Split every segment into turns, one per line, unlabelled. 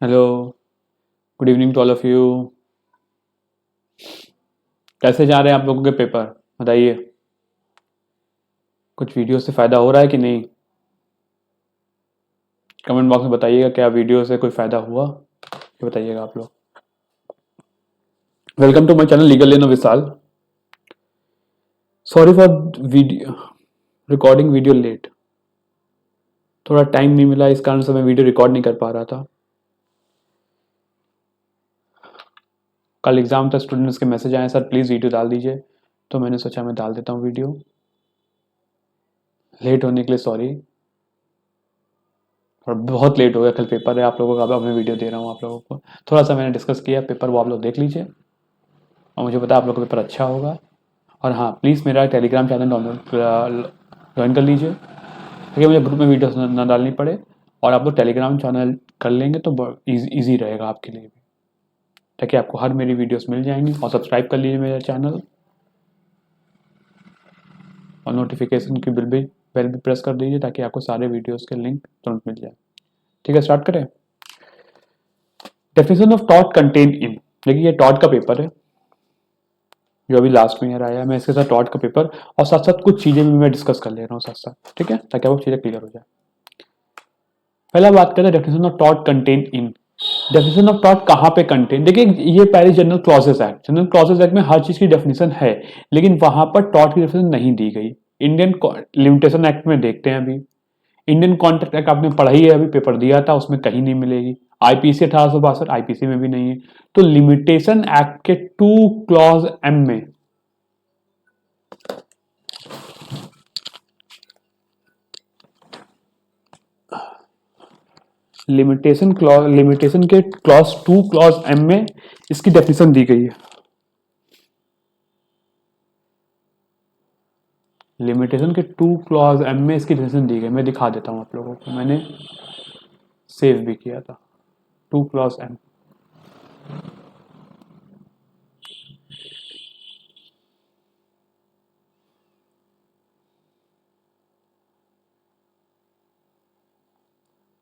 Hello, good evening to all of you. कैसे जा रहे हैं आप लोगों के पेपर? बताइए, कुछ वीडियो से फ़ायदा हो रहा है कि नहीं? कमेंट बॉक्स में बताइएगा, क्या वीडियो से कोई फ़ायदा हुआ, ये बताइएगा आप लोग। Welcome to my channel legal लेनो Vishal. Sorry for video recording video late, थोड़ा टाइम नहीं मिला, इस कारण से मैं वीडियो रिकॉर्ड नहीं कर पा रहा था। कल एग्ज़ाम था, स्टूडेंट्स के मैसेज आए, सर प्लीज़ वीडियो डाल दीजिए, तो मैंने सोचा मैं डाल देता हूँ वीडियो। लेट होने के लिए सॉरी, और बहुत लेट हो गया, कल पेपर है आप लोगों का, अब मैं वीडियो दे रहा हूँ आप लोगों को। थोड़ा सा मैंने डिस्कस किया पेपर, वो आप लोग देख लीजिए और मुझे पता है आप लोग का पेपर अच्छा होगा। और हाँ, प्लीज़ मेरा टेलीग्राम चैनल डाउनलोड ज्वाइन कर लीजिए ताकि मुझे ग्रुप में वीडियोस ना डालनी पड़े, और आप लोग टेलीग्राम चैनल कर लेंगे तो ईजी रहेगा आपके लिए भी, ताकि आपको हर मेरी वीडियोस मिल जाएंगी। और सब्सक्राइब कर लीजिए मेरा चैनल और नोटिफिकेशन की बेल भी प्रेस कर दीजिए ताकि आपको सारे वीडियोज़ के लिंक तुरंत मिल जाए। ठीक है, स्टार्ट करें। Definition of taught contain in, देखिए ये टॉट का पेपर है जो अभी लास्ट में ईयर आया है। मैं इसके साथ टॉट का पेपर और साथ साथ कुछ चीज़ें भी मैं डिस्कस कर ले रहा हूँ साथ साथ, ठीक है, ताकि आपको चीज़ें क्लियर हो जाए। पहला बात करते हैं definition of taught contain in. Definition of taught कहाँ पे कंटेन, देखिए ये पहले general clauses act, general clauses act में हर चीज़ की डेफिनेशन है, लेकिन वहां पर टॉट की डेफिनेशन नहीं दी गई। इंडियन लिमिटेशन एक्ट में देखते हैं, अभी इंडियन कॉन्ट्रैक्ट एक्ट आपने पढ़ा ही है, अभी पेपर दिया था, उसमें कहीं नहीं मिलेगी। आईपीसी 1862 आईपीसी में भी नहीं है। तो लिमिटेशन एक्ट के 2 क्लॉज एम में लिमिटेशन के क्लॉज 2 क्लॉज एम में इसकी डेफिनेशन दी गई है। लिमिटेशन के 2 क्लॉज एम में इसकी डेफिनेशन दी गई, मैं दिखा देता हूं आप लोगों को, मैंने सेव भी किया था। 2 क्लॉज एम,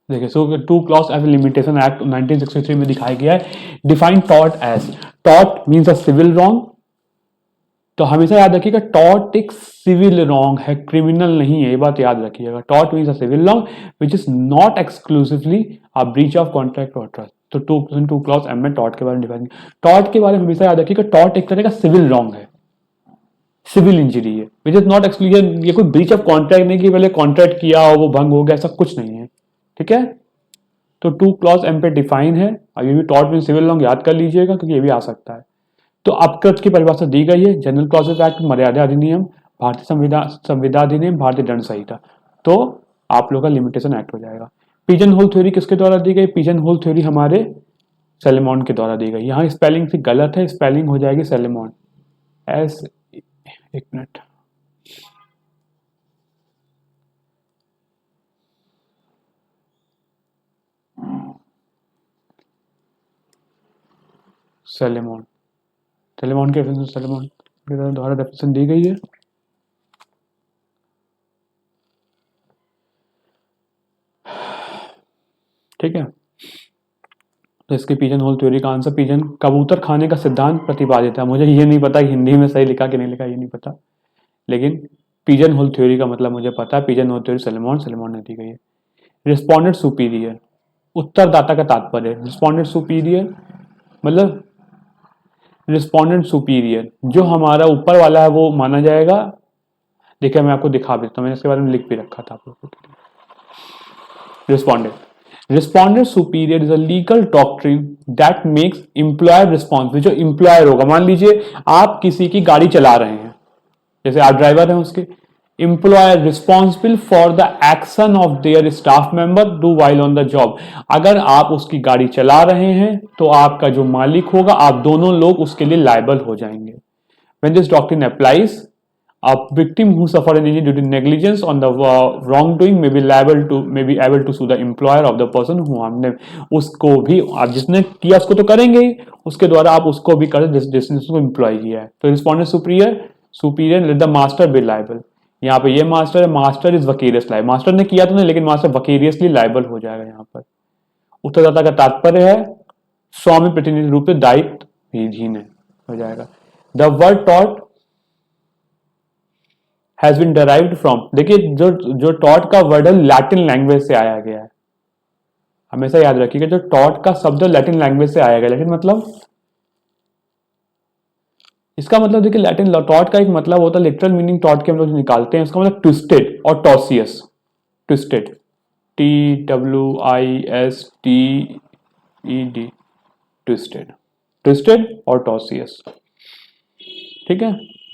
देखिए so 2 clause M Limitation Act 1963 में दिखाया गया है। Define tort as, tort means a civil wrong. तो हमेशा याद रखिएगा टॉर्ट एक सिविल रॉन्ग है, क्रिमिनल नहीं है, ये बात याद रखिएगा। Tort means a civil wrong which is not exclusively a breach of contract और ट्रस्ट। तो 2 क्लॉज एम में टॉर्ट के बारे में डिफाइन, टॉर्ट के बारे में हमेशा याद रखिएगा टॉर्ट एक तरह का सिविल रॉन्ग है, सिविल इंजरी है, विच इज नॉट एक्सक्लूसिव। ये कोई ब्रीच ऑफ कॉन्ट्रैक्ट नहीं कि पहले कॉन्ट्रैक्ट किया और वो भंग हो गया, ऐसा कुछ नहीं है, ठीक है। तो 2 क्लॉज एम पे डिफाइन है। अभी भी टॉर्ट मीन सिविल रॉन्ग याद कर लीजिएगा क्योंकि ये भी आ सकता है। तो अपकृत की परिभाषा दी गई है, जनरल क्लॉजेस एक्ट, मर्यादा अधिनियम, भारतीय संविदा अधिनियम, भारतीय दंड संहिता। तो आप लोग का लिमिटेशन एक्ट हो जाएगा। पिजन होल थ्योरी किसके द्वारा दी गई? पिजन होल थ्योरी हमारे सेलेमॉन के द्वारा दी गई। यहाँ स्पेलिंग से गलत है, स्पेलिंग हो जाएगी सेलेमॉन, एस, एक मिनट, सेलेमॉन, सेलेमॉन के सेलेमॉन के द्वारा डेफिनेशन दी गई है। ठीक है, तो इसके पिजन होल थ्योरी का आंसर, पिजन कबूतर खाने का सिद्धांत प्रतिपादित है। मुझे ये नहीं पता कि हिंदी में सही लिखा कि नहीं लिखा, ये नहीं पता, लेकिन पिजन होल थ्योरी का मतलब मुझे पता है। पिजन होल थ्योरी सेलेमॉन ने दी गई है। रिस्पोंडेंट सुपीरियर, उत्तरदाता का तात्पर्य, रिस्पोंडेंट सुपीरियर मतलब रिस्पोंडेंट सुपीरियर जो हमारा ऊपर वाला है वो माना जाएगा। देखिए मैं आपको दिखा भी देता हूँ, मैंने इसके बारे में लिख भी रखा था आप लोगों के लिए। Respondent superior is a legal doctrine that makes employer responsible. जो एम्प्लॉयर होगा, मान लीजिए आप किसी की गाड़ी चला रहे हैं, जैसे आप ड्राइवर हैं उसके, employer responsible for the action of their staff member do while on the job. अगर आप उसकी गाड़ी चला रहे हैं तो आपका जो मालिक होगा, आप दोनों लोग उसके लिए लायबल हो जाएंगे। When this doctrine applies, a victim who suffered an injury due to negligence on the wrongdoing may be able to sue the employer of the person who harmed them। उसको भी, आप जिसने किया उसको तो करेंगे ही, उसके द्वारा आप उसको भी करें जिसने उसको एम्प्लॉय किया है। तो respondent superior let the master B liable. यहाँ पे ये मास्टर है, मास्टर इज वकीरियस लायबल, मास्टर ने किया तो नहीं लेकिन मास्टर वकीरियसली लायबल हो जाएगा यहाँ पर। उत्तरदाता का तात्पर्य है स्वामी प्रतिनिधि रूप से दायित्व हीन है, हो जाएगा। द वर्ड टॉट हैज बीन डेराइव्ड फ्रॉम, देखिए जो जो टॉट का वर्ड है लैटिन लैंग्वेज से आया गया है, हमेशा याद रखिएगा जो टॉट का शब्द लैटिन लैंग्वेज से आया गया। लैटिन मतलब, इसका मतलब देखिए लैटिन टॉट का एक मतलब होता है, लिटरल मीनिंग टॉट के हम लोग निकालते हैं, इसका मतलब ट्विस्टेड और टॉसियस, ट्विस्टेड, TWISTED, ट्विस्टेड, ट्विस्टेड और टॉसियस, ठीक है।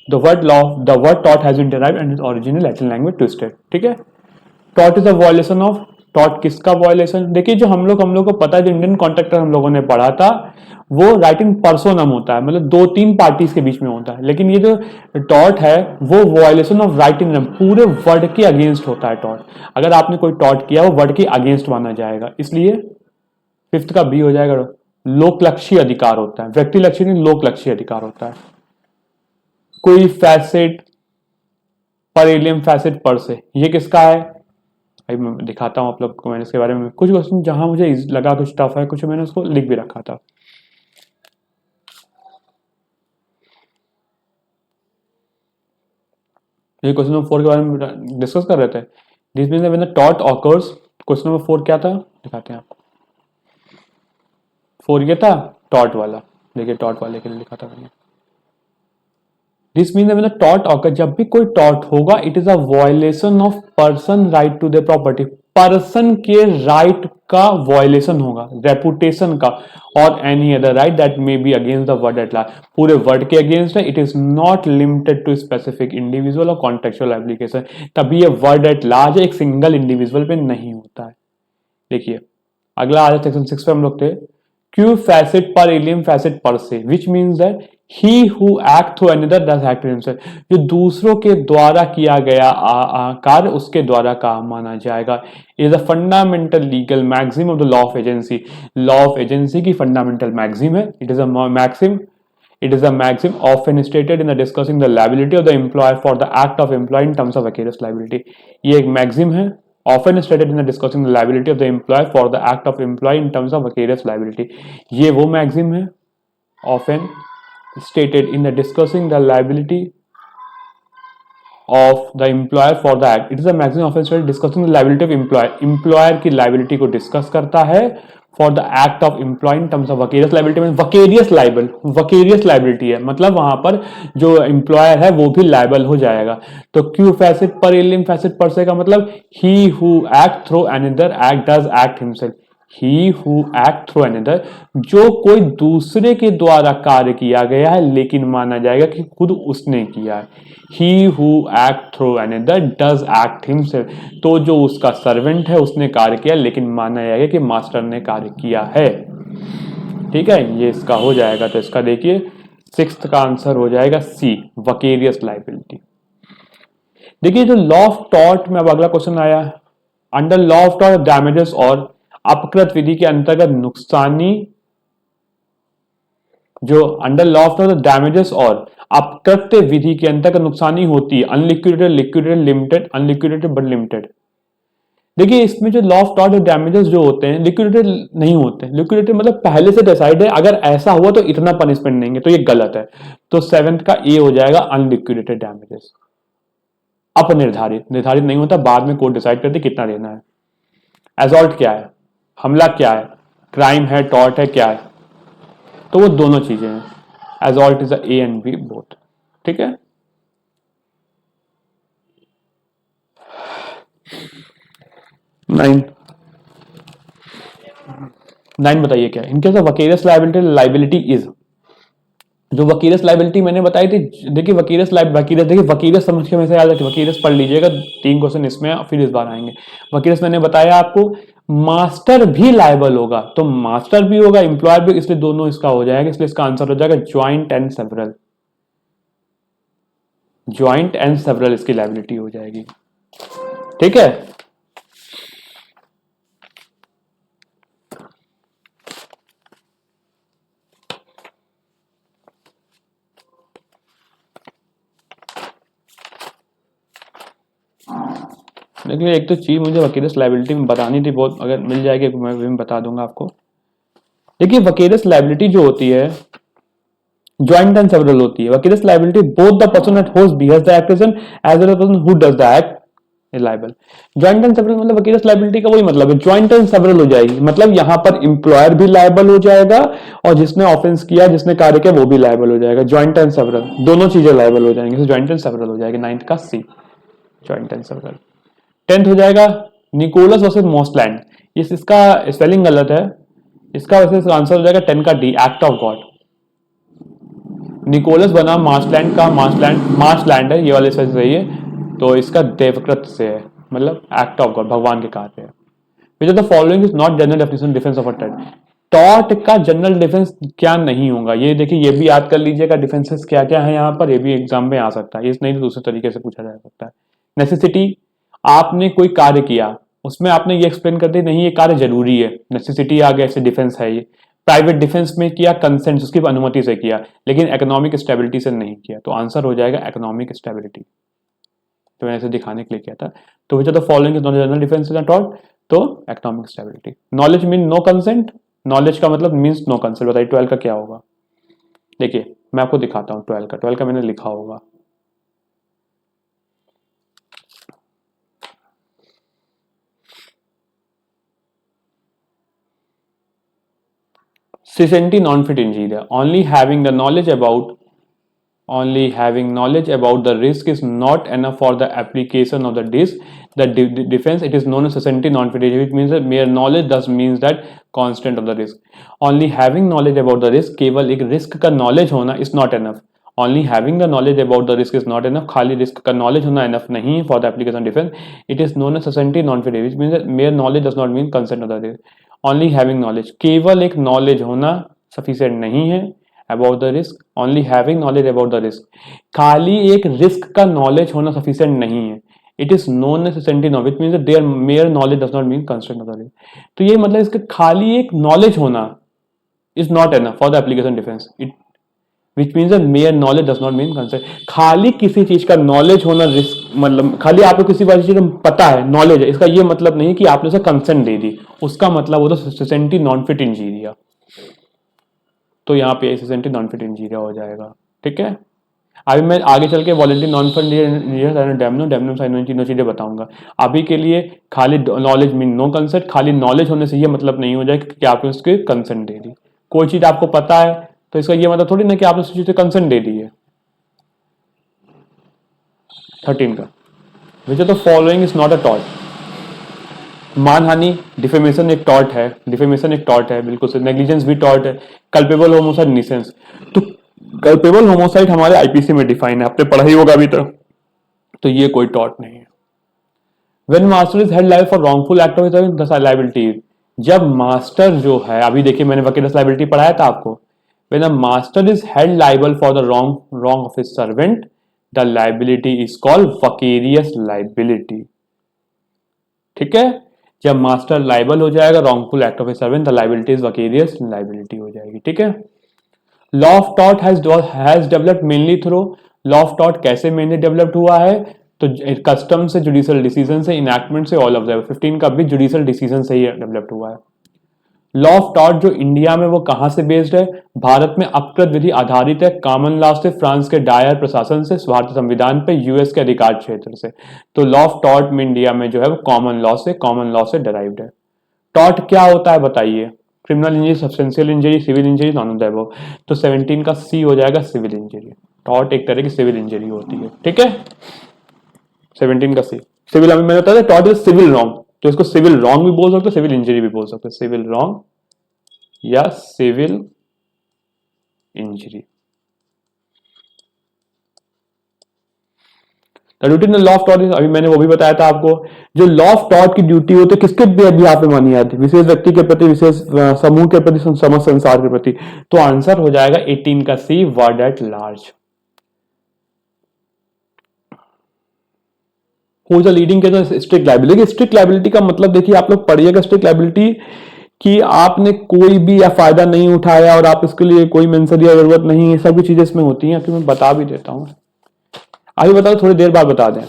द वर्ड टॉट has been derived and is original Latin language twisted, ठीक है। Taught is a violation of, taught किसका वायलेशन, देखिए जो हम लोग को पता है, जो इंडियन कॉन्ट्रैक्टर हम लोगों ने पढ़ा था, वो राइट इन पर्सोनम होता है, मतलब दो तीन पार्टीज के बीच में होता है, लेकिन ये जो टॉट है वो वायलेशन ऑफ राइट इन, पूरे वर्ड के अगेंस्ट होता है टॉट। अगर आपने कोई टॉट किया वो वर्ड के अगेंस्ट माना जाएगा, इसलिए फिफ्थ का बी हो जाएगा। लोकलक्षी अधिकार होता है, व्यक्ति लक्षी नहीं, लोकलक्षी अधिकार होता है। कोई फैसेट पर एलियम फैसेट पर से, ये किसका है, भाई मैं दिखाता हूं आप लोग को, मैंने इसके बारे में कुछ क्वेश्चन जहां मुझे लगा कुछ टफ है, कुछ मैंने उसको लिख भी रखा था। ये क्वेश्चन नंबर 4 के बारे में डिस्कस कर रहे थे। This means when the taught occurs, question number 4 क्या था दिखाते हैं आपको। 4 ये था टॉट वाला, देखिए टॉट वाले के लिए लिखा था मैंने। दिस मीन व्हेन द टॉट ऑकर, जब भी कोई टॉट होगा, it is a violation of person right to the property, person के राइट का वायलेशन होगा, रेपुटेशन का, और any other right that may be against the world at large, पूरे वर्ड के अगेंस्ट है। It is not limited to specific individual और contextual application, तभी ये वर्ड एट लार्ज एक सिंगल इंडिविजुअल पे नहीं होता है। देखिए अगला आ सेक्शन 6 पे हम लोग थे, क्यू फैसेट पर एलियम फैसेट पर से, which means that he who act through another does act himself, जो दूसरों के द्वारा किया गया कार्य उसके द्वारा काम माना जाएगा। Is a fundamental legal maxim of the law of agency, law of agency की फंडामेंटल मैक्सिम है। It is a maxim, it is a maxim often stated in the discussing the liability of the employer for the act of employee in terms of vicarious liability, ये एक maxim है, often stated in the discussing the liability of the employer for the act of employee in terms of vicarious liability, ये वो maxim है, often stated in the discussing the liability of the employer for the act, it is a maxim often stated discussing the liability of employer, employer की liability को discuss करता है for the act of employ in terms of vicarious liability, में vicarious liable, वकेरियस liability है, मतलब वहां पर जो एम्प्लॉयर है वो भी लाइबल हो जाएगा। तो क्यू फैसेट पर एलियम फैसेट पर से का मतलब he who act through another act does act himself, he who act through another, जो कोई दूसरे के द्वारा कार्य किया गया है लेकिन माना जाएगा कि खुद उसने किया है। He who act through another does act himself, तो जो उसका सर्वेंट है उसने कार्य किया लेकिन माना जाएगा कि मास्टर ने कार्य किया है, ठीक है। ये इसका हो जाएगा, तो इसका देखिए सिक्स्थ का आंसर हो जाएगा सी, वकेरियस लाइबिलिटी। देखिए जो लॉ ऑफ टॉर्ट में अब अगला क्वेश्चन आया, under law of tort damages और अपकृत विधि के अंतर्गत नुकसानी, जो under law of tort damages और अपकृत्य विधि के अंतर्गत नुकसानी होती है, unliquidated, liquidated, limited, unliquidated but limited. देखिए इसमें जो लॉ ऑफ टॉर्ट और डैमेजेस जो होते हैं लिक्विडेटेड नहीं होते, लिक्विडेटेड मतलब पहले से डिसाइड है, अगर ऐसा हुआ तो इतना पनिशमेंट देंगे, तो ये गलत है। तो सेवेंथ का ए हो जाएगा अनलिक्विडेटेड डैमेजेस, अपनिर्धारित, निर्धारित नहीं होता, बाद में कोर्ट डिसाइड करती कितना देना है। एसॉल्ट क्या है, हमला क्या है, क्राइम है, टॉर्ट है, क्या है, तो वो दोनों चीजें हैं। Assault is A and B both, ठीक है। नाइन, नाइन बताइए क्या इनके साथ वकीलियस लाइबिलिटी, लाइबिलिटी इज, जो वकीलियस लाइबिलिटी मैंने बताई थी, देखिए वकीलियस वकीलियस, देखिए वकीलियस समझ के हमेशा याद रखिए, वकीलियस पढ़ लीजिएगा, 3 क्वेश्चन इसमें फिर इस बार आएंगे। वकीलियस मैंने बताया आपको, मास्टर भी लायबल होगा, तो मास्टर भी होगा एम्प्लॉयर भी, इसलिए दोनों इसका हो जाएगा, इसलिए इसका आंसर हो जाएगा joint and several, joint and several इसकी लाइबिलिटी हो जाएगी, ठीक है। देखिए एक तो चीज मुझे वकीलस लायबिलिटी में बतानी थी बहुत, अगर मिल जाएगी मैं भी बता दूंगा आपको। देखिए वकीलस लायबिलिटी जो होती है ज्वाइंट एंड सेवरल होती है। Vicarious liability both the person at whose behest the action as well as person who does the act is liable. Joint and several मतलब वकीलस लायबिलिटी का वही मतलब है, ज्वाइंट एंड सेवरल हो जाएगी, मतलब यहां पर इंप्लॉयर भी लायबल हो जाएगा और जिसने ऑफेंस किया, जिसने कार्य किया, वो भी लायबल हो जाएगा। ज्वाइंट एंड सेवरल दोनों चीजें लायबल हो जाएंगे, ज्वाइंट एंड सेवरल हो जाएगी। 9th का सी ज्वाइंट एंड सेवरल। 10th हो जाएगा निकोलस वर्सेस मॉसलैंड। इसका स्पेलिंग गलत है, इसका वैसे आंसर हो जाएगा 10 का D act of God. Nicholas बना मार्शलैंड का, मार्शलैंड है ये वाले से सही है, तो इसका देवकृत से है, मतलब एक्ट ऑफ गॉड, भगवान के कार्य है। Which of the following is not general definition defence of a tort. Tort का जनरल डिफेंस क्या नहीं होगा, ये देखिए ये भी याद कर लीजिएगा, डिफेंसेस क्या क्या है यहाँ पर, ये भी एग्जाम में आ सकता है, इस नहीं तो दूसरे तरीके से पूछा जा सकता है। नेसेसिटी, आपने कोई कार्य किया उसमें आपने ये एक्सप्लेन कर दिया नहीं ये कार्य जरूरी है, नेसेसिटी आ गया, ऐसे डिफेंस है ये। प्राइवेट डिफेंस में किया कंसेंट, उसकी अनुमति से किया, लेकिन इकोनॉमिक स्टेबिलिटी से नहीं किया, तो आंसर हो जाएगा इकोनॉमिक स्टेबिलिटी। तो मैंने ऐसे दिखाने के लिए किया था। तो which of the following is not general defence in tort, तो economic stability. Knowledge mean no consent, knowledge का मतलब मीन्स नो कंसेंट। बताइए 12 का क्या होगा। देखिए मैं आपको दिखाता हूँ 12 का मैंने लिखा होगा। Sisenti non-fit injury, only having knowledge about the risk is not enough for the application of the defense. It is known as sisenti non-fit injury, which means that mere knowledge thus means that constant of the risk. Only having knowledge about the risk, केवल एक risk का knowledge होना is not enough. Only having the knowledge about the risk is not enough. खाली risk का knowledge होना enough नहीं है for the application of defense. It is known as sisenti non-fit injury, which means that mere knowledge does not mean consent of the risk. Only having knowledge, केवल एक knowledge होना sufficient नहीं है about the risk. Only having knowledge about the risk, खाली एक risk का knowledge होना sufficient नहीं है. It is known as sisenti non, which means that their mere knowledge does not mean consent of the risk. तो ये मतलब इसका खाली एक knowledge होना is not enough for the application defense. Which means that mere knowledge does not mean consent. खाली किसी चीज का knowledge होना रिस्क, मतलब खाली आपको किसी बात चीज पता है, knowledge है, इसका ये मतलब नहीं कि आपने उसे consent दे दी, उसका मतलब वो तो sisenti non-fit injuria, तो यहाँ पे sisenti non-fit injuria हो जाएगा। ठीक है, अभी मैं आगे चल के वॉलेंटरी नॉन फिट डैमनो साइन तीनों चीजें बताऊंगा। अभी के लिए खाली नॉलेज मीन नो कंसेंट, खाली नॉलेज होने से ये मतलब नहीं हो जाए कि आपने उसके कंसेंट दे दी। कोई चीज आपको पता है तो इसका ये मतलब थोड़ी ना कि आपने उस चीज से कंसेंट दे दी है। 13 का विच of the following is not a tort. मानहानि डिफेमेशन एक टॉर्ट है, डिफेमेशन एक टॉर्ट है बिल्कुल से, नेग्लिजेंस भी टॉर्ट है। कल्पेबल होमोसाइड निसेंस, तो कल्पेबल होमोसाइड हमारे आईपीसी में डिफाइन है, आपने पढ़ा ही होगा अभी तक, तो ये कोई टॉर्ट नहीं है। When master is held liable for wrongful act of liability, जब मास्टर जो है, अभी देखिए मैंने वकीलस लायबिलिटी पढ़ाया था आपको, when a master is held liable for the wrong of his servant, the liability is called vicarious liability. ठीक है, जब मास्टर लाइबल हो जाएगा wrongful act of a servant, the liability is vicarious liability हो जाएगी। ठीक है, law of tort has developed mainly through, law of tort कैसे मेनली डेवलप्ड हुआ है, तो कस्टम से, जुडिशियल डिसीजन से, इनैक्टमेंट से, ऑल ऑफ दैट। 15 का भी जुडिशियल डिसीजन से ही डेवलप्ड हुआ है। लॉ ऑफ टॉर्ट जो इंडिया में वो कहां से बेस्ड है, भारत में अपकृत विधि आधारित है, कॉमन लॉ से, फ्रांस के डायर प्रशासन से, भारतीय संविधान पे, यूएस के अधिकार क्षेत्र से। तो लॉ ऑफ टॉर्ट में इंडिया में जो है वो कॉमन लॉ से डिराइव्ड है। टॉर्ट क्या होता है बताइए, criminal injury, substantial injury, civil injury, none of the above. तो 17 का सी हो जाएगा सिविल इंजरी। टॉर्ट एक तरह की सिविल इंजरी होती है। ठीक है, 17 का सी सिविल, अभी मैंने बताया टॉर्ट इज सिविल रॉन्ग, तो इसको सिविल रॉन्ग भी बोल सकते, सिविल इंजरी भी बोल सकते, सिविल रॉन्ग या civil injury. Duty in law of tort, अभी मैंने वो भी बताया था आपको, जो लॉ ऑफ टॉर्ट की ड्यूटी होती है किसके बिहाफ पे मानी जाती है, विशेष व्यक्ति के प्रति, विशेष समूह के प्रति, समस्त संसार के प्रति। तो आंसर हो जाएगा 18 का C, word at large. Who is the leading case strict liability. Strict liability का मतलब देखिए आप लोग पढ़िएगा, स्ट्रिक्ट लायबिलिटी कि आपने कोई भी या फायदा नहीं उठाया और आप इसके लिए कोई मेंशन या जरूरत नहीं है, सभी चीजें इसमें होती हैं, कि मैं बता भी देता हूं। अभी बताओ, थोड़ी देर बाद बता दें।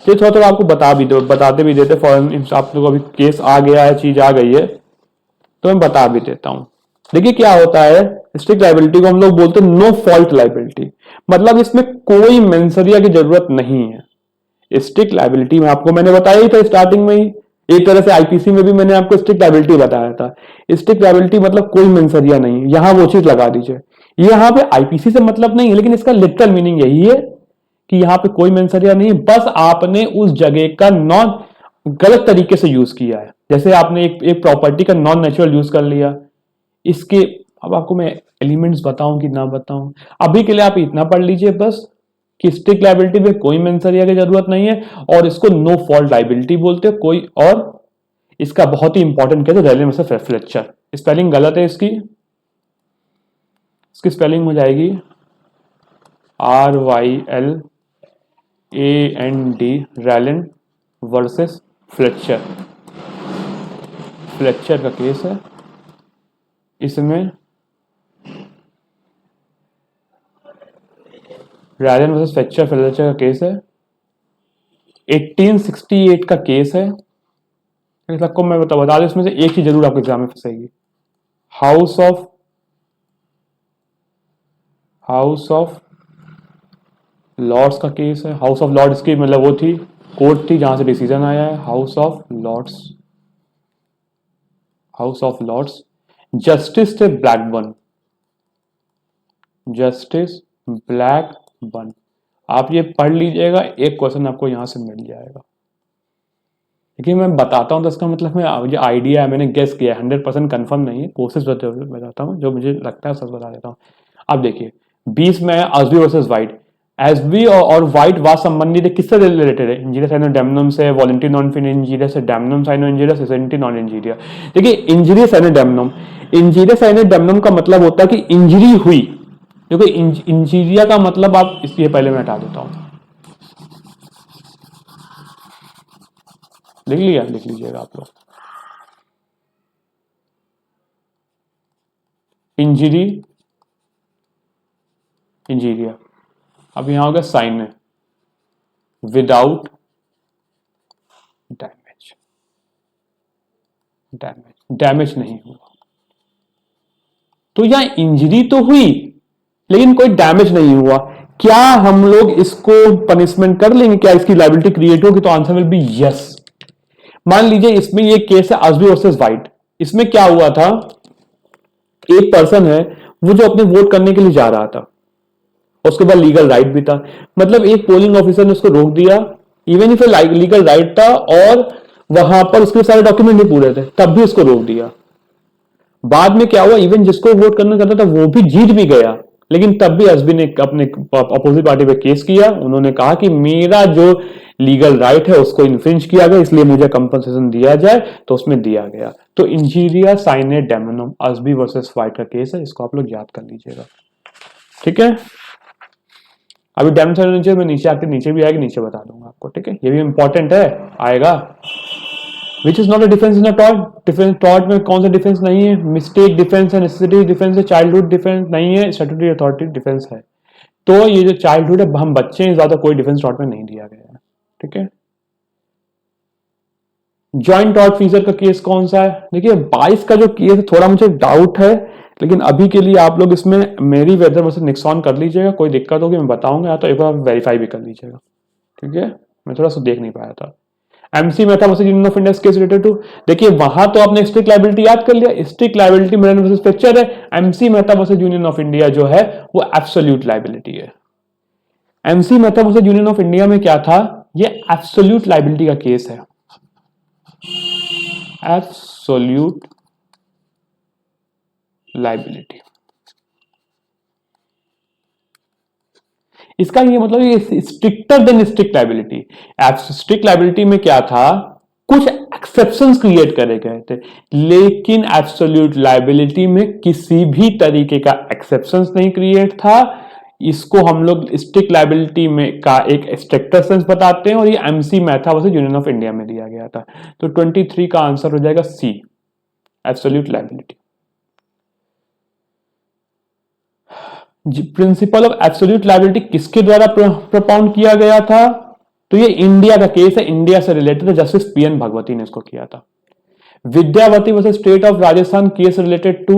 ये थोड़ा थोड़ा आपको बताते भी देते, फॉरन आप लोग अभी केस आ गया है, चीज आ गई है तो मैं बता भी देता हूं। देखिए क्या होता है, स्ट्रिक्ट लाइबिलिटी को हम लोग बोलते हैं नो फॉल्ट लाइबिलिटी, मतलब इसमें कोई मेंसरिया की जरूरत नहीं है। स्ट्रिक्ट लाइबिलिटी में आपको मैंने बताया ही था स्टार्टिंग में ही, एक तरह से आईपीसी में भी मैंने आपको स्ट्रिक्ट लाइबिलिटी बताया था। स्ट्रिक्ट लाइबिलिटी मतलब कोई मेंसरिया नहीं है, यहां वो चीज लगा दीजिए। यहां पे आईपीसी से मतलब नहीं है, लेकिन इसका लिटरल मीनिंग यही है कि यहां पे कोई मेंसरिया नहीं है, बस आपने उस जगह का नॉन गलत तरीके से यूज किया है। जैसे आपने एक प्रॉपर्टी का नॉन नेचुरल यूज कर लिया इसके। अब आपको मैं एलिमेंट्स बताऊं कि ना बताऊं, अभी के लिए आप इतना पढ़ लीजिए बस कि स्ट्रिक्ट लाइबिलिटी में कोई मेंसरिया की जरूरत नहीं है और इसको नो फॉल्ट लाइबिलिटी बोलते हैं कोई। और इसका बहुत ही इंपॉर्टेंट कहते हैं रैलेन वर्सेस फ्लेचर। स्पेलिंग गलत है इसकी स्पेलिंग हो जाएगी RYLAND, रैलेन वर्सेस फ्लेचर। फ्लेचर का केस है, इसमें रैलेन वर्सेस फ्लेचर का केस है, 1868 का केस है। सबको मैं बता दूं, इसमें से एक ही जरूर आपके एग्जाम में फंसेगी। हाउस ऑफ लॉर्ड्स का केस है। हाउस ऑफ लॉर्ड्स की मतलब वो थी कोर्ट थी जहां से डिसीजन आया है, हाउस ऑफ लॉर्ड्स। जस्टिस थे ब्लैकबर्न। आप ये पढ़ लीजिएगा, एक क्वेश्चन आपको यहां से मिल जाएगा। देखिए मैं बताता हूं तो इसका मतलब मुझे आइडिया है, मैंने गेस किया, 100% कंफर्म नहीं है, कोशिश बताता हूं, जो मुझे लगता है सच बता देता हूं। अब देखिए 20 में अजबी वर्सेस वाइट। एसबी और वाइट वाद संबंधित किससे रिलेटेड है? इंजीरियस साइनो डैमनम से, वॉलंटरी नॉन इंजीरियस से, डैमनम साइनो इंजीरियस, एसेंटी नॉन इंजीरिया। देखिए इंजीरियस साइनो डैमनम का मतलब होता है कि इंजरी हुई। देखो इंजीरिया का मतलब आप इसलिए पहले मैं हटा देता हूं, लिख लीजिएगा आप लोग। इंजीरिया। अब यहां हो गया साइन है विदाउट डैमेज नहीं हुआ, तो यहां इंजरी तो हुई लेकिन कोई डैमेज नहीं हुआ। क्या हम लोग इसको पनिशमेंट कर लेंगे? क्या इसकी लाइबिलिटी क्रिएट होगी? तो आंसर विल बी यस। मान लीजिए इसमें ये केस है आजबी वर्सेस वाइट। इसमें क्या हुआ था, एक पर्सन है वो जो अपने वोट करने के लिए जा रहा था, उसके बाद लीगल राइट भी था, मतलब एक पोलिंग ऑफिसर ने उसको रोक दिया, इवन इफ लीगल राइट था और वहां पर उसके सारे डॉक्यूमेंट नहीं पूरे थे, तब भी उसको रोक दिया। बाद में क्या हुआ, इवन जिसको वोट करना चाहता था वो भी जीत भी गया, लेकिन तब भी एसबी ने अपने अपोजिट पार्टी पे केस किया। उन्होंने कहा कि मेरा जो लीगल राइट है उसको इन्फ्रिंज किया गया, इसलिए मुझे कंपनसेशन दिया जाए, तो उसमें दिया गया। तो इंजीरिया साइने डैमनम एसबी वर्सेस वाइट का केस है, इसको आप लोग याद कर लीजिएगा, ठीक है। अभी डैमनम नीचे में नीचे आके नीचे भी आएगा, नीचे बता दूंगा आपको, ठीक है, ये भी इंपॉर्टेंट है, आएगा। विच is not a defence in a tort. Defence tort में कौन सा डिफेंस नहीं है? मिस्टेक डिफेंस है, नेसेसिटी डिफेंस है, चाइल्डहुड डिफेंस नहीं है, स्टैट्यूटरी अथॉरिटी डिफेंस है। तो ये जो चाइल्डहुड है, हम बच्चे हैं, ज्यादा कोई डिफेंस टॉर्ट में नहीं दिया गया है, ठीक है। जॉइंट टॉर्ट फीजर का केस कौन सा है? देखिए 22 का जो केस है थोड़ा मुझे डाउट है, लेकिन अभी के लिए आप लोग इसमें मेरी वेदर वर्सेस निक्सॉन कर लीजिएगा, कोई दिक्कत होगी मैं बताऊंगा, तो एक बार वेरीफाई भी कर लीजिएगा, ठीक है। मैं थोड़ा सा देख नहीं पाया था। M C Mehta versus Union of India case related to, देखिए वहां तो आपने स्ट्रिक्ट लायबिलिटी याद कर लिया, strict liability Rylands versus Fletcher है। M C Mehta versus Union of India जो है वो एब्सोल्यूट लायबिलिटी है। M C Mehta versus Union of India में क्या था, ये एब्सोल्यूट लायबिलिटी का केस है, एब्सोल्यूट लायबिलिटी। इसका ये मतलब ये stricter than strict liability. Strict liability में क्या था, कुछ एक्सेप्शंस क्रिएट करे गए थे, लेकिन एब्सोल्यूट लायबिलिटी में किसी भी तरीके का एक्सेप्शंस नहीं क्रिएट था। इसको हम लोग स्ट्रिक्ट लायबिलिटी में का एक स्ट्रिक्टर सेंस बताते हैं, और ये MC Mehta versus Union of India में दिया गया था। तो 23 का आंसर हो जाएगा C, absolute liability. Principle of absolute liability किसके द्वारा प्रोपाउंड किया गया था? तो ये इंडिया का केस है, इंडिया से रिलेटेड है, जस्टिस पीएन भागवती ने इसको किया था। Vidyawati versus State of Rajasthan case related to,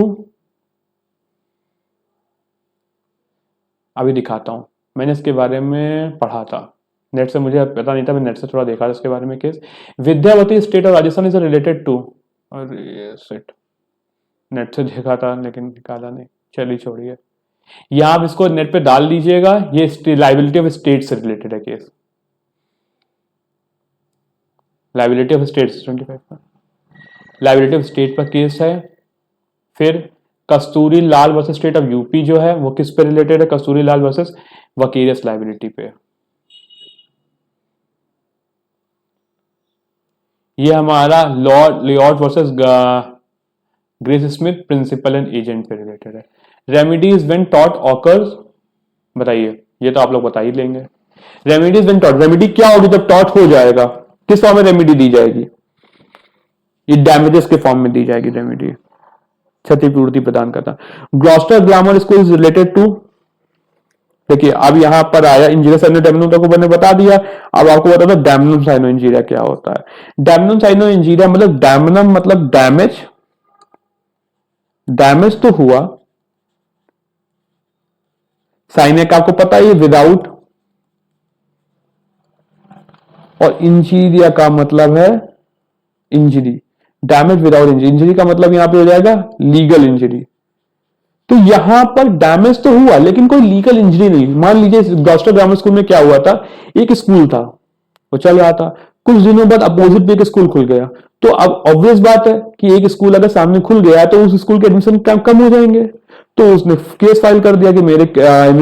अभी दिखाता हूं, मैंने इसके बारे में पढ़ा था, नेट से मुझे पता नहीं था, मैं नेट से थोड़ा देखा था इसके बारे में case. Vidyawati State of Rajasthan is related to, अरे शिट, नेट से देखा था लेकिन निकाला नहीं, चलिए छोड़िए। या आप इसको नेट पे डाल दीजिएगा, ये लाइबिलिटी ऑफ स्टेट से रिलेटेड है केस, लाइबिलिटी ऑफ स्टेट 25 पर, लाइबिलिटी ऑफ स्टेट पर केस है। फिर कस्तूरी लाल वर्सेस स्टेट ऑफ यूपी जो है वो किस पे रिलेटेड है, कस्तूरी लाल वर्सेस वकीरियस लाइबिलिटी पे। ये हमारा Lord versus Grace Smith principal and agent पे रिलेटेड है। रेमिडीज व्हेन टॉट ऑकर्स, बताइए, ये तो आप लोग बता ही लेंगे। रेमिडीज व्हेन टॉट, रेमिडी क्या होगी जब टॉट हो जाएगा, किस फॉर्म में रेमिडी दी जाएगी, ये डैमेजेस के फॉर्म में दी जाएगी रेमिडी, क्षतिपूर्ति प्रदान करता। Gloucester Grammar School is related to, देखिए अब यहां पर आया इंजीरिया साइनो डैमनम को मैंने बता दिया, अब आपको बता दो डैमनम साइनो इंजीरिया क्या होता है। डैमनम साइनो इंजीरिया मतलब डैमनम मतलब डैमेज, डैमेज तो हुआ, साइनेक आपको पता ही विदाउट, और इंजीरिया का मतलब है injury, damage without injury, injury का मतलब यहां पे हो जाएगा लीगल इंजरी। तो यहां पर डैमेज तो हुआ लेकिन कोई लीगल इंजरी नहीं। मान लीजिए ग्लॉस्टर ग्रामर स्कूल में क्या हुआ था, एक स्कूल था वो चल रहा था, कुछ दिनों बाद अपोजिट में एक स्कूल खुल गया, तो अब ऑब्वियस बात है कि एक स्कूल अगर सामने खुल गया तो उस स्कूल के एडमिशन कम हो जाएंगे। तो उसने केस फाइल कर दिया कि मेरे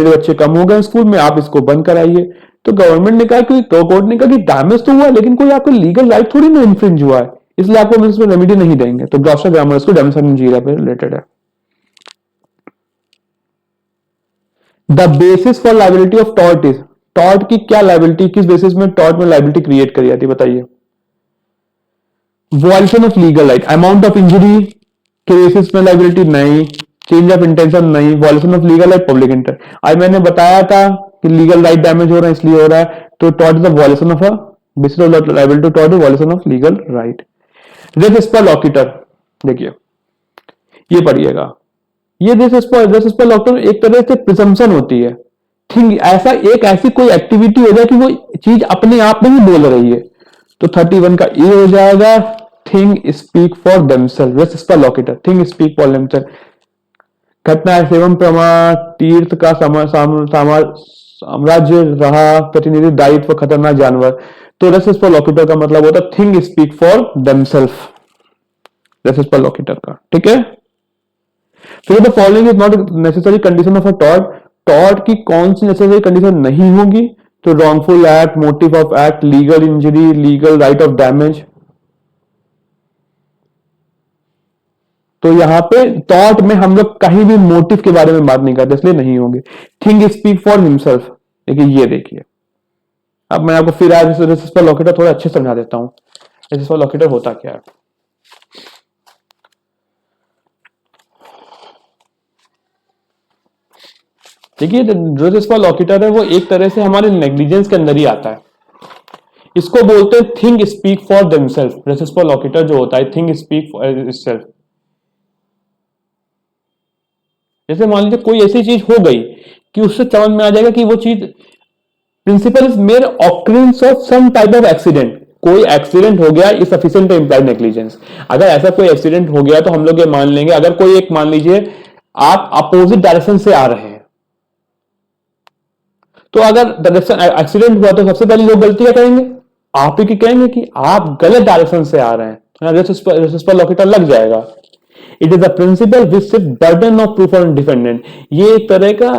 बच्चे कम हो गए स्कूल में, आप इसको बंद कराइए। तो गवर्नमेंट ने कहा कि, तो कोर्ट ने कहा कि डैमेज तो हुआ लेकिन कोई आपको लीगल राइट थोड़ी ना इन्फ्रिंज हुआ है, इसलिए आपको इसमें रेमेडी नहीं देंगे। तो ग्लॉस्टर ग्रामर स्कूल डैमेज इंजीरिया पे रिलेटेड है। The basis for liability of tort is, tort की क्या लाइबिलिटी, किस बेसिस में टॉर्ट में लाइबिलिटी क्रिएट करी जाती है, बताइए। Violation of legal right, amount of injury के बेसिस में लाइबिलिटी नहीं, चेंज ऑफ इंटेंशन नहीं, violation of legal right, public interest. आज मैंने बताया था कि लीगल राइट डैमेज हो रहा है इसलिए हो रहा है, तो tort is the violation of a basis of liability to tort is violation of legal right. रेस पर लॉकिटर, देखिए ये पढ़िएगा, ये रेस पर लॉकिटर एक तरह से प्रिजम्पशन होती है, थिंग ऐसा एक ऐसी कोई एक्टिविटी हो जाए कि वो चीज अपने आप में ही बोल रही है। तो 31 का ए हो जाएगा, थिंग स्पीक फॉर देमसेल्फ, रेस पर लॉकिटर, थिंग स्पीक फॉर देमसेल्फ। घटना एवं प्रमाण, तीर्थ का साम्राज्य रहा, प्रतिनिधि दायित्व, खतरनाक जानवर। तो रेस पर लॉकिटर का मतलब होता है थिंग स्पीक फॉर देमसेल्फ, रेस पर लॉकिटर का, ठीक है। फिर the following is not necessary condition of a tort, tort की कौन सी नेसेसरी कंडीशन नहीं होगी, तो wrongful act, motive of act, legal injury, legal right of damage. तो यहां पे टॉर्ट में हम लोग कहीं भी मोटिव के बारे में बात नहीं करते, इसलिए नहीं होंगे। थिंग स्पीक फॉर हिमसेल्फ, देखिए ये देखिए, अब मैं आपको फिर आज रेसिस पर लॉकिटर थोड़ा अच्छे समझा देता हूं, रेसिस पर लॉकिटर होता क्या है। देखिए जो रेसिस पर लॉकिटर है वो एक तरह से हमारे नेग्लिजेंस के अंदर ही आता है, इसको बोलते हैं थिंग स्पीक फॉर देमसेल्फ। रेसिस पर लॉकिटर जो होता है थिंग स्पीक फॉर इटसेल्फ। जैसे मान लीजिए कोई ऐसी चीज हो गई कि उससे समझ में आ जाएगा कि वो चीज, principle is mere occurrence of some type of accident, कोई एक्सीडेंट हो गया is sufficient to imply negligence. अगर ऐसा कोई एक्सीडेंट हो गया तो हम लोग ये मान लेंगे, अगर कोई एक मान लीजिए आप अपोजिट डायरेक्शन से आ रहे हैं, तो अगर डायरेक्शन एक्सीडेंट हुआ तो सबसे पहले लोग गलती क्या करेंगे, आप ही की कहेंगे कि आप गलत डायरेक्शन से आ रहे हैं, रेसिस पर लॉकिटर लग जाएगा। It is a principal which shift burden of proof on defendant, ये एक तरह का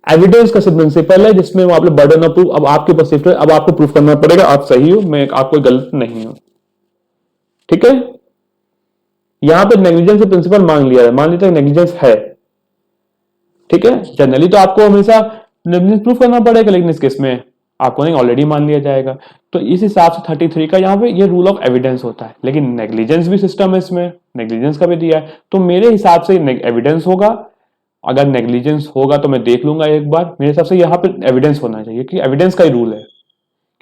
एविडेंस का प्रिंसिपल है जिसमें आप बर्डन ऑफ प्रूफ, अब आपके पास शिफ्ट है, अब आपको प्रूफ करना पड़ेगा आप सही हो, मैं आप कोई गलत नहीं हूं, ठीक है। यहां पे नेग्लिजेंस से प्रिंसिपल मांग लिया है, मान लीजिए नेग्लिजेंस है, ठीक है। जनरली तो आपको हमेशा नेग्लिजेंस प्रूफ करना पड़ेगा, लेकिन इस केस में आपको नहीं, ऑलरेडी मान लिया जाएगा। तो इस हिसाब से 33 का यहाँ पे ये रूल ऑफ एविडेंस होता है, लेकिन नेग्लिजेंस भी सिस्टम है इसमें, नेग्लिजेंस का भी दिया है, तो मेरे हिसाब से एविडेंस होगा। अगर नेग्लिजेंस होगा तो मैं देख लूंगा एक बार, मेरे हिसाब से यहाँ पे एविडेंस होना चाहिए कि एविडेंस का ही रूल है,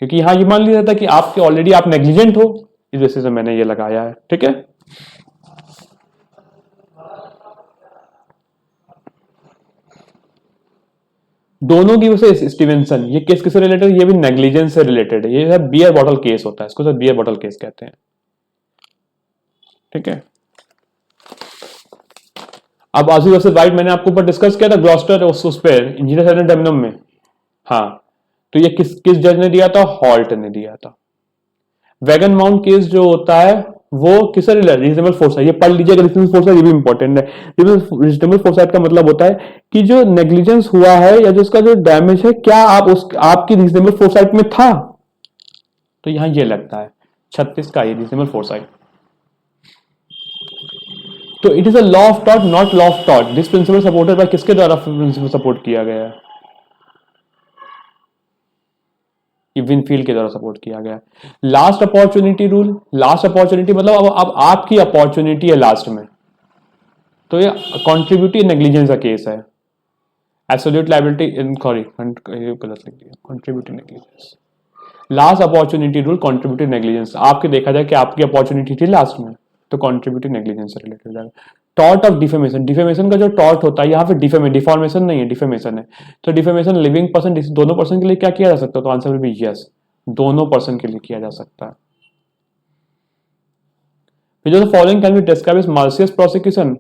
क्योंकि यहां ये मान लिया जाता है कि आपके ऑलरेडी आप नेग्लिजेंट हो, इस वजह से मैंने ये लगाया है। ठीक है, दोनों की वजह से स्टीवेंसन, ये केस किससे रिलेटेड, ये भी नेग्लिजेंस से रिलेटेड है। ये बियर बॉटल केस होता है, इसको सर बियर बॉटल केस कहते हैं। ठीक है, अब आजू वर्सेस वाइट मैंने आपको ऊपर डिस्कस किया था, ग्लॉस्टर उस पे इंजीनियर डेमनम में। हाँ, तो ये किस किस जज ने दिया था, हॉल्ट ने दिया था। वैगन माउंट केस जो होता है वो किससे रिलेटेड, रीजनेबल फोरसाइट, ये पढ़ लीजिएगा, रीजनेबल फोरसाइट ये भी इंपॉर्टेंट है। रीजनेबल फोरसाइट का मतलब होता है कि जो नेग्लिजेंस हुआ है या जो उसका जो डैमेज है, क्या आप उस आपकी रीजनेबल फोरसाइट में था, तो यहां ये लगता है 36 का ये रीजनेबल फोरसाइट। तो it is a law of taught not law of taught, this principle supported by किसके द्वारा प्रिंसिपल सपोर्ट किया गया है, विनफील्ड के द्वारा सपोर्ट किया गया। Last opportunity rule, last opportunity मतलब अब आपकी अपॉर्चुनिटी है लास्ट में, तो ये कॉन्ट्रीब्यूटिव नेग्लिजेंस का केस है। एब्सोल्यूट लायबिलिटी इन सॉरी गलत लिख दिया, contributory negligence, last opportunity rule contributory negligence. आपके देखा जाए कि आपकी अपॉर्चुनिटी थी लास्ट में, तो कॉन्ट्रीब्यूटिव नेग्लिजेंस से रिलेटेड हो जाएगा। टॉर्ट ऑफ डिफेमेशन, डिफेमेशन का जो टॉर्ट होता है यहाँ पे डिफॉर्मेशन नहीं है, डिफेमेशन है। तो डिफेमेशन लिविंग पर्सन, दोनों पर्सन के लिए क्या किया जा सकता है, तो आंसर विल बी यस, दोनों पर्सन के लिए किया जा सकता है। Which of the following can be describe as malicious prosecution,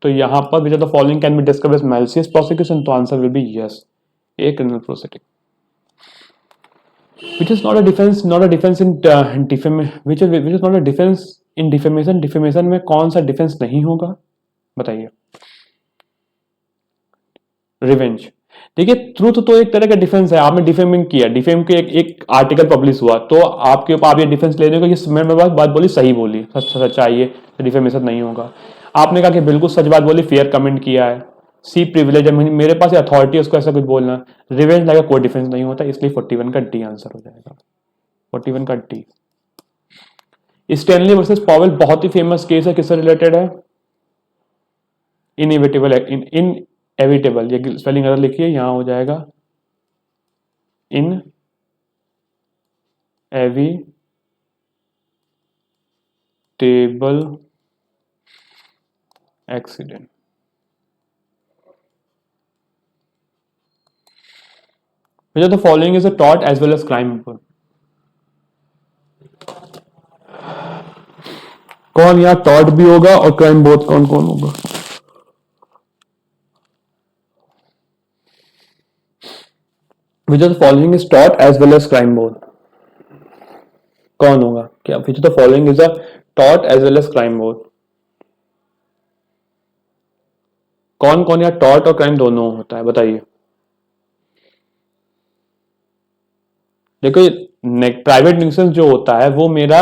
तो यहां पर which of the following can be describe as malicious prosecution, तो answer will be yes, a criminal proceeding. Which is not a defense, not a defense in which is not a defense in defamation, defamation में कौन सा defence नहीं होगा बताइए, revenge. देखिए truth तो एक तरह का डिफेंस है, आपने डिफेमिंग किया, डिफेम के एक आर्टिकल पब्लिश हुआ, तो आपके ऊपर आप ये डिफेंस लेने को, ये मैं बात बोली सही बोली, सच्चाई है, तो डिफेमेशन नहीं होगा। आपने कहा कि बिल्कुल सच बात बोली, फेयर कमेंट किया है, सी प्रिविलेज है, मेरे पास अथॉरिटी है उसको ऐसा कुछ बोलना, रिवेंज लाइक कोई डिफेंस नहीं होता, इसलिए 41 का डी आंसर हो जाएगा, 41 का डी। स्टैनली वर्सेस पॉवेल बहुत ही फेमस केस है, किससे रिलेटेड है, इनएविटेबल, इनएविटेबल, ये स्पेलिंग अगर लिखिए यहां हो जाएगा inevitable accident. Which of the following is a tort as well as crime? कौन यहाँ टॉट भी होगा और क्राइम बोथ, कौन कौन होगा, which of the following is tort as well as crime both, कौन होगा क्या, which of the following is a tort as well as crime both, कौन कौन यहाँ टॉट और क्राइम दोनों होता है बताइए। देखो प्राइवेट न्यूसेंस जो होता है वो मेरा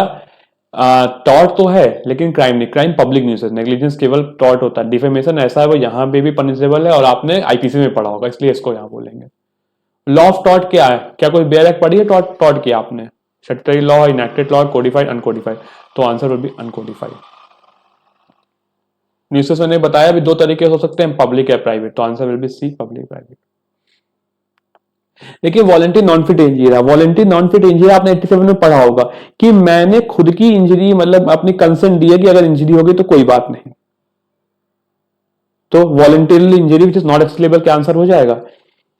टॉर्ट तो है लेकिन क्राइम नहीं, क्राइम पब्लिक न्यूसेंस, नेग्लिजेंस केवल टॉर्ट होता है, डिफेमेशन ऐसा है वो यहाँ पे भी पनिशेबल है और आपने आईपीसी में पढ़ा होगा, इसलिए इसको यहाँ बोलेंगे। लॉ ऑफ टॉर्ट क्या है, क्या कोई बेयर एक्ट पढ़ी है टॉर्ट, टॉर्ट किया आपने, statutory law, enacted law, codified, uncodified, तो answer will be uncodified. Nuisance मैंने बताया भी दो तरीके हो सकते हैं, पब्लिक या प्राइवेट, तो answer will be C, public private. देखिए voluntary non fit injury, voluntary non fit injury आपने 87 में पढ़ा होगा कि मैंने खुद की इंजरी मतलब अपनी कंसेंट दी है कि अगर इंजरी होगी तो कोई बात नहीं, तो voluntary injury which is not excusable क्या आंसर हो जाएगा,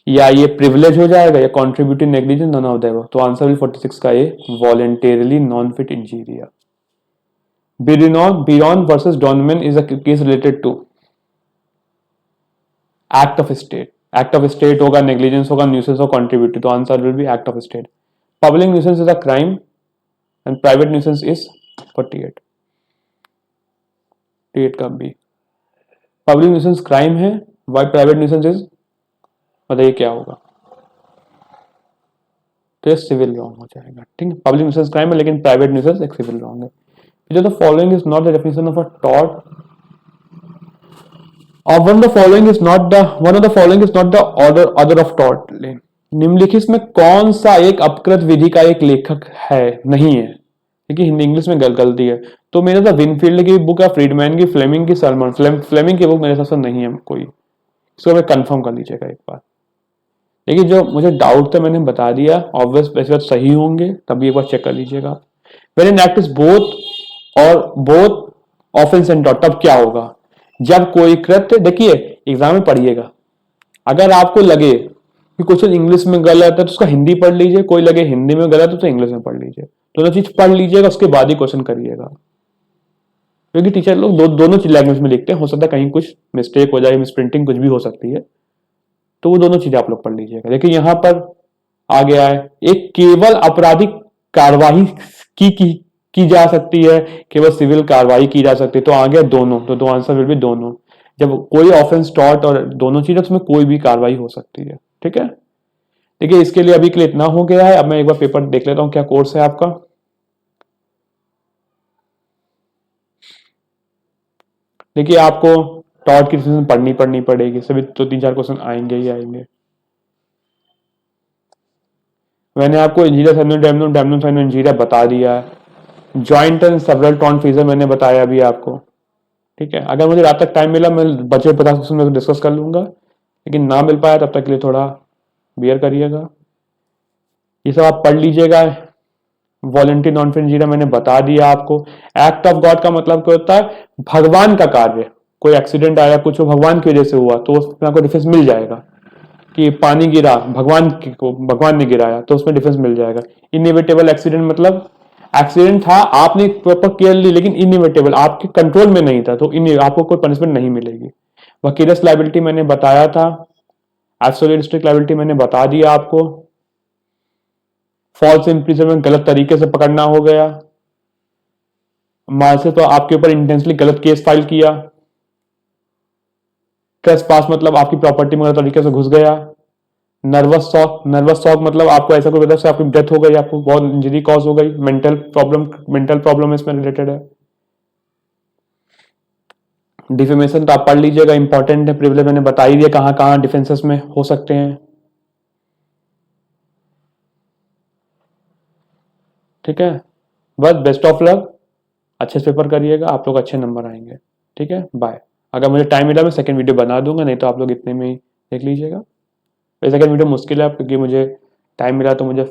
या ये प्रिविलेज हो जाएगा या contributive negligence, none of them, तो आंसर विल 46 का ये voluntarily non fit injury. Byron versus Donman is a case related to act of state, act of state होगा, नेग्लिजेंस होगा, न्यूसेंस और कॉन्ट्रीब्यूटिव, तो answer will be act of state. Public nuisance is a crime and private nuisance is 48, 48 का B. Public nuisance crime है, why private nuisance is, बताइए क्या होगा, तो सिविल रॉन्ग हो जाएगा। ठीक है, पब्लिक न्यूसेंस क्राइम है लेकिन प्राइवेट न्यूसेंस एक सिविल रॉन्ग है। जो the following is not the definition of a tort, one of the following is not the order of tort। निम्नलिखित में कौन सा एक अपकृत विधि का एक लेखक है, नहीं है, क्योंकि हिंदी इंग्लिश में गलती है, तो मेरे साथ विनफील्ड की बुक है, फ्रीडमैन की, फ्लेमिंग की, सलमान फ्लेमिंग की बुक मेरे साथ नहीं है कोई, इसको मैं कंफर्म कर लीजिएगा एक बार। लेकिन जो मुझे डाउट था मैंने बता दिया, ऑब्वियस वैसे बात सही होंगे, तभी एक बार चेक कर लीजिएगा। When an act is both और बोथ ऑफेंस एंड डॉट, तब क्या होगा? जब कोई कृत्य, देखिए एग्जाम में पढ़िएगा, अगर आपको लगे कि क्वेश्चन इंग्लिश में गलत है तो उसका हिंदी पढ़ लीजिए, कोई लगे हिंदी में गलत है तो इंग्लिश में पढ़ लीजिए, दोनों चीज पढ़ लीजिएगा, उसके बाद ही क्वेश्चन करिएगा। क्योंकि टीचर लोग दोनों चीज लैंग्वेज में लिखते हैं, हो सकता है कहीं कुछ मिस्टेक हो जाए, मिस प्रिंटिंग कुछ भी हो सकती है, तो वो दोनों चीजें आप लोग पढ़ लीजिएगा। देखिए यहाँ पर आ गया है, एक केवल आपराधिक कार्यवाही की जा सकती है, केवल सिविल कार्रवाई की जा सकती है, तो आ गया दोनों, तो दो आंसर विल भी दोनों। जब कोई ऑफेंस टॉट और दोनों चीजें, उसमें कोई भी कार्रवाई हो सकती है। ठीक है, देखिए इसके लिए अभी के लिए इतना हो गया है। अब मैं एक बार पेपर देख लेता हूँ क्या कोर्स है आपका। देखिए आपको टॉट की डिफिनेशन पढ़नी पड़ेगी, सभी तो 3-4 क्वेश्चन आएंगे ही आएंगे। मैंने आपको इंजीरियर थर्मोडायनामिक डायनामिक इंजीरियर बता दिया है। Joint and several tortfeasor मैंने बताया अभी आपको। ठीक है, अगर मुझे रात तक टाइम मिला मैं बचे 50 क्वेश्चन में डिस्कस कर लूंगा, लेकिन ना मिल पाया तब तक के लिए थोड़ा बियर करिएगा। ये सब आप पढ़ लीजिएगा। वॉलंटरी नॉन इंजीरियर मैंने बता दिया आपको। एक्ट ऑफ गॉड का मतलब क्या होता है? भगवान का कार्य। कोई एक्सीडेंट आया, कुछ भगवान की वजह से हुआ, तो उसमें आपको डिफरेंस मिल जाएगा कि पानी गिरा, भगवान ने गिराया, तो उसमें डिफरेंस मिल जाएगा। इनएविटेबल एक्सीडेंट मतलब एक्सीडेंट था, आपने प्रॉपर केयर ली, लेकिन इनएविटेबल आपके कंट्रोल में नहीं था, तो आपको कोई पनिशमेंट नहीं मिलेगी। वकीलस लाइबिलिटी मैंने बताया था। एब्सोल्यूट स्ट्रिक्ट लाइबिलिटी मैंने बता दिया आपको। फॉल्स इम्प्रिजनमेंट, गलत तरीके से पकड़ना हो गया। मान से तो आपके ऊपर इंटेंशनली गलत केस फाइल किया। ट्रेसपास मतलब आपकी प्रॉपर्टी में गलत तरीके से घुस गया। नर्वस शॉक मतलब आपको ऐसा कोई वजह से आपकी डेथ हो गई, आपको बहुत इंजरी कॉज हो गई, मेंटल प्रॉब्लम इसमें रिलेटेड है। डिफेमेशन तो आप पढ़ लीजिएगा, इंपॉर्टेंट है। प्रिविलेज मैंने बता ही दिया कहां कहां डिफेंसेस में हो सकते हैं। ठीक है, बस बेस्ट ऑफ लक, अच्छे से पेपर करिएगा, आप लोग अच्छे नंबर आएंगे। ठीक है, बाय। अगर मुझे टाइम मिला मैं सेकंड वीडियो बना दूंगा, नहीं तो आप लोग इतने में ही देख लीजिएगा। वैसे सेकंड वीडियो मुश्किल है क्योंकि मुझे टाइम मिला तो मुझे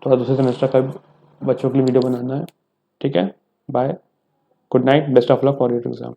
थोड़ा दूसरे सेमेस्टर का बच्चों के लिए वीडियो बनाना है। ठीक है, bye, good night, best of luck for your exam.